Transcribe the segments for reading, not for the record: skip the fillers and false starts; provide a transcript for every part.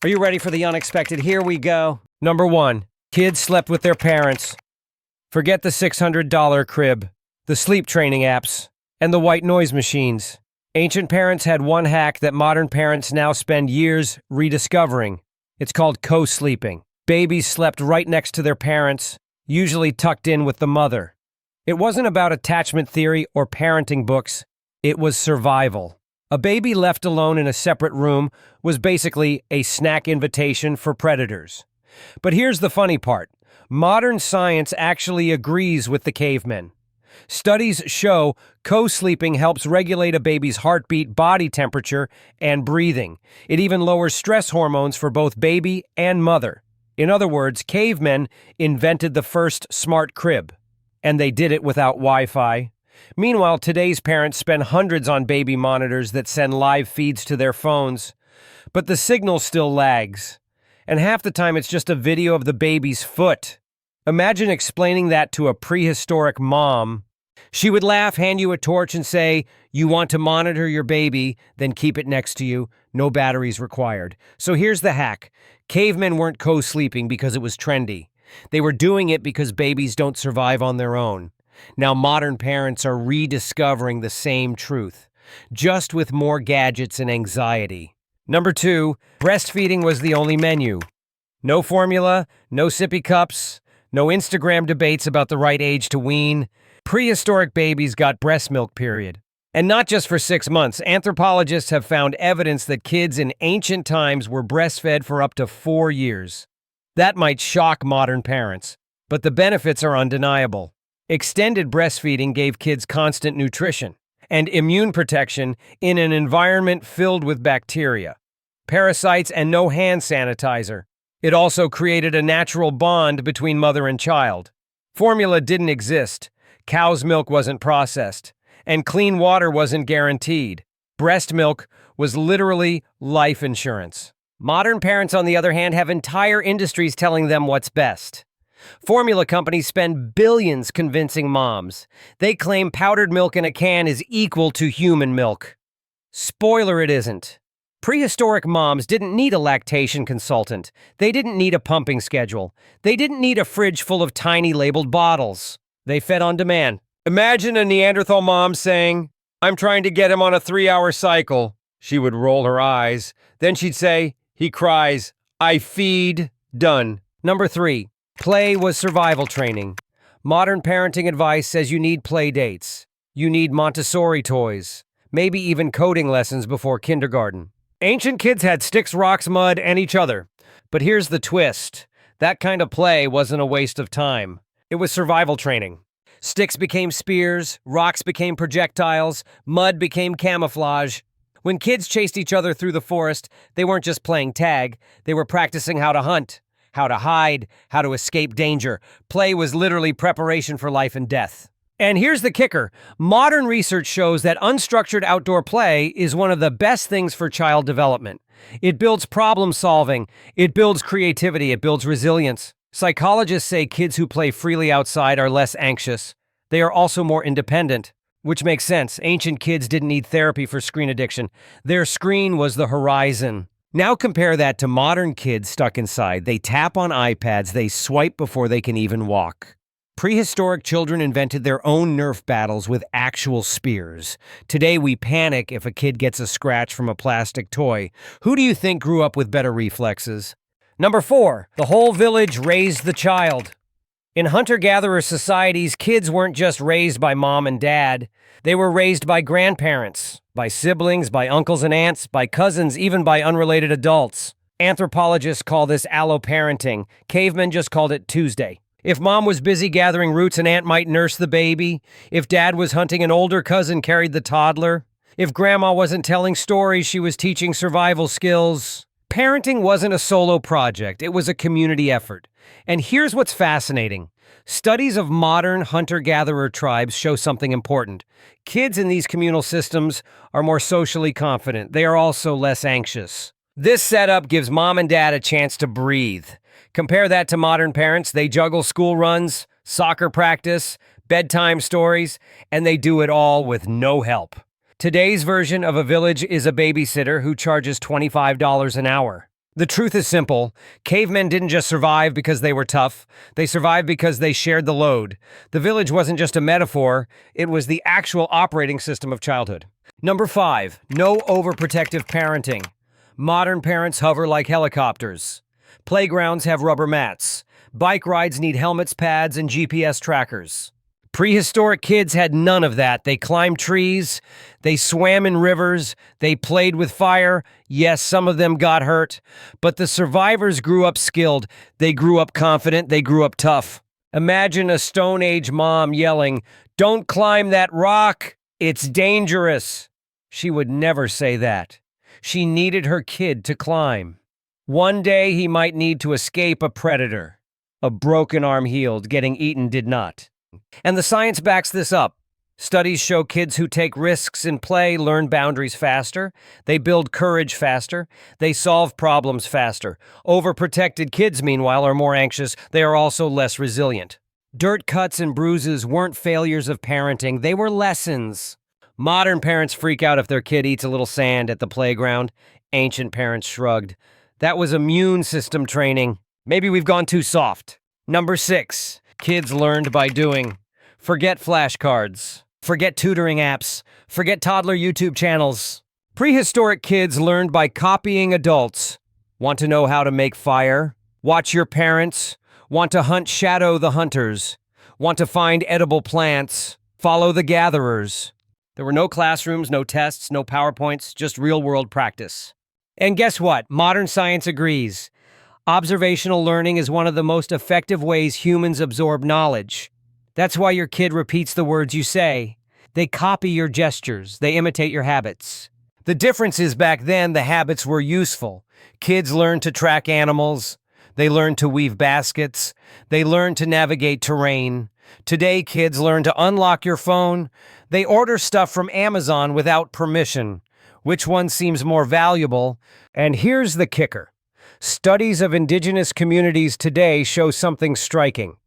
Are you ready for the unexpected? Here we go. Number 1. Kids slept with their parents. Forget the $600 crib, the sleep training apps, and the white noise machines. Ancient parents had one hack that modern parents now spend years rediscovering. It's called co-sleeping. Babies slept right next to their parents, usually tucked in with the mother. It wasn't about attachment theory or parenting books. It was survival. A baby left alone in a separate room was basically a snack invitation for predators. But here's the funny part. Modern science actually agrees with the cavemen. Studies show co-sleeping helps regulate a baby's heartbeat, body temperature, and breathing. It even lowers stress hormones for both baby and mother. In other words, cavemen invented the first smart crib, and they did it without Wi-Fi. Meanwhile, today's parents spend hundreds on baby monitors that send live feeds to their phones. But the signal still lags. And half the time it's just a video of the baby's foot. Imagine explaining that to a prehistoric mom. She would laugh, hand you a torch, and say, "You want to monitor your baby, then keep it next to you. No batteries required." So here's the hack. Cavemen weren't co-sleeping because it was trendy. They were doing it because babies don't survive on their own. Now modern parents are rediscovering the same truth, just with more gadgets and anxiety. Number 2, breastfeeding was the only menu. No formula, no sippy cups, no Instagram debates about the right age to wean. Prehistoric babies got breast milk, period. And not just for 6 months. Anthropologists have found evidence that kids in ancient times were breastfed for up to 4 years. That might shock modern parents, but the benefits are undeniable. Extended breastfeeding gave kids constant nutrition and immune protection in an environment filled with bacteria, parasites, and no hand sanitizer. It also created a natural bond between mother and child. Formula didn't exist, cow's milk wasn't processed, and clean water wasn't guaranteed. Breast milk was literally life insurance. Modern parents, on the other hand, have entire industries telling them what's best. Formula companies spend billions convincing moms. They claim powdered milk in a can is equal to human milk. Spoiler, it isn't. Prehistoric moms didn't need a lactation consultant. They didn't need a pumping schedule. They didn't need a fridge full of tiny labeled bottles. They fed on demand. Imagine a Neanderthal mom saying, "I'm trying to get him on a 3-hour cycle." She would roll her eyes. Then she'd say, "He cries, I feed, done." Number 3. Play was survival training. Modern parenting advice says you need play dates. You need Montessori toys. Maybe even coding lessons before kindergarten. Ancient kids had sticks, rocks, mud, and each other. But here's the twist. That kind of play wasn't a waste of time. It was survival training. Sticks became spears, rocks became projectiles, mud became camouflage. When kids chased each other through the forest, they weren't just playing tag. They were practicing how to hunt, how to hide, how to escape danger. Play was literally preparation for life and death. And here's the kicker. Modern research shows that unstructured outdoor play is one of the best things for child development. It builds problem solving, it builds creativity, it builds resilience. Psychologists say kids who play freely outside are less anxious. They are also more independent, which makes sense. Ancient kids didn't need therapy for screen addiction. Their screen was the horizon. Now compare that to modern kids stuck inside. They tap on iPads, they swipe before they can even walk. Prehistoric children invented their own Nerf battles with actual spears. Today we panic if a kid gets a scratch from a plastic toy. Who do you think grew up with better reflexes? Number 4, the whole village raised the child. In hunter-gatherer societies, kids weren't just raised by mom and dad. They were raised by grandparents, by siblings, by uncles and aunts, by cousins, even by unrelated adults. Anthropologists call this alloparenting. Cavemen just called it Tuesday. If mom was busy gathering roots, an aunt might nurse the baby. If dad was hunting, an older cousin carried the toddler. If grandma wasn't telling stories, she was teaching survival skills. Parenting wasn't a solo project, it was a community effort. And here's what's fascinating. Studies of modern hunter-gatherer tribes show something important. Kids in these communal systems are more socially confident. They are also less anxious. This setup gives mom and dad a chance to breathe. Compare that to modern parents. They juggle school runs, soccer practice, bedtime stories, and they do it all with no help. Today's version of a village is a babysitter who charges $25 an hour. The truth is simple. Cavemen didn't just survive because they were tough. They survived because they shared the load. The village wasn't just a metaphor, it was the actual operating system of childhood. Number 5, no overprotective parenting. Modern parents hover like helicopters. Playgrounds have rubber mats. Bike rides need helmets, pads, and GPS trackers. Prehistoric kids had none of that. They climbed trees, they swam in rivers, they played with fire. Yes, some of them got hurt, but the survivors grew up skilled. They grew up confident, they grew up tough. Imagine a Stone Age mom yelling, "Don't climb that rock, it's dangerous." She would never say that. She needed her kid to climb. One day he might need to escape a predator. A broken arm healed, getting eaten did not. And the science backs this up. Studies show kids who take risks in play learn boundaries faster, they build courage faster, they solve problems faster. Overprotected kids, meanwhile, are more anxious. They are also less resilient. Dirt cuts and bruises weren't failures of parenting, they were lessons. Modern parents freak out if their kid eats a little sand at the playground. Ancient parents shrugged. That was immune system training. Maybe we've gone too soft. Number 6. Kids learned by doing. Forget flashcards. Forget tutoring apps. Forget toddler YouTube channels. Prehistoric kids learned by copying adults. Want to know how to make fire? Watch your parents. Want to hunt? Shadow the hunters. Want to find edible plants? Follow the gatherers. There were no classrooms, no tests, no PowerPoints, just real-world practice. And guess what? Modern science agrees. Observational learning is one of the most effective ways humans absorb knowledge. That's why your kid repeats the words you say. They copy your gestures. They imitate your habits. The difference is back then the habits were useful. Kids learned to track animals. They learned to weave baskets. They learned to navigate terrain. Today, kids learn to unlock your phone. They order stuff from Amazon without permission. Which one seems more valuable? And here's the kicker. Studies of indigenous communities today show something striking.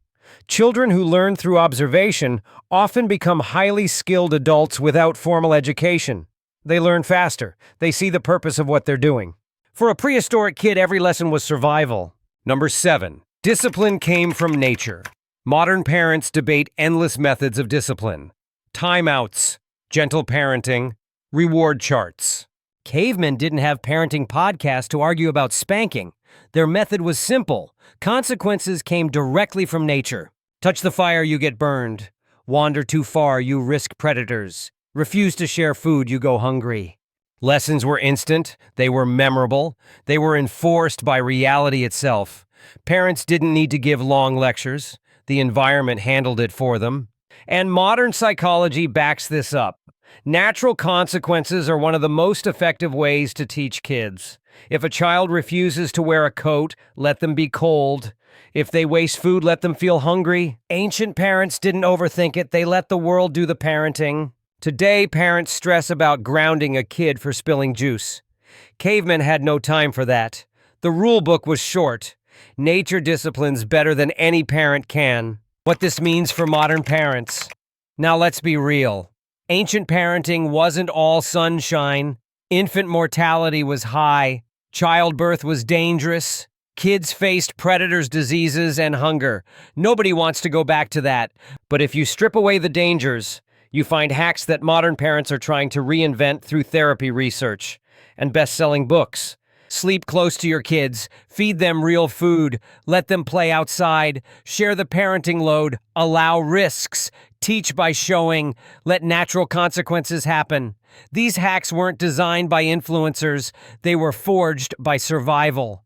Children who learn through observation often become highly skilled adults without formal education. They learn faster. They see the purpose of what they're doing. For a prehistoric kid, every lesson was survival. Number 7. Discipline came from nature. Modern parents debate endless methods of discipline. Timeouts, gentle parenting, reward charts. Cavemen didn't have parenting podcasts to argue about spanking. Their method was simple. Consequences came directly from nature. Touch the fire, you get burned. Wander too far, you risk predators. Refuse to share food, you go hungry. Lessons were instant. They were memorable. They were enforced by reality itself. Parents didn't need to give long lectures. The environment handled it for them. And modern psychology backs this up. Natural consequences are one of the most effective ways to teach kids. If a child refuses to wear a coat, let them be cold. If they waste food, let them feel hungry. Ancient parents didn't overthink it. They let the world do the parenting. Today, parents stress about grounding a kid for spilling juice. Cavemen had no time for that. The rule book was short. Nature disciplines better than any parent can. What this means for modern parents. Now let's be real. Ancient parenting wasn't all sunshine. Infant mortality was high. Childbirth was dangerous. Kids faced predators, diseases, and hunger. Nobody wants to go back to that. But if you strip away the dangers, you find hacks that modern parents are trying to reinvent through therapy research and best-selling books. Sleep close to your kids, feed them real food, let them play outside, share the parenting load, allow risks, teach by showing, let natural consequences happen. These hacks weren't designed by influencers, they were forged by survival.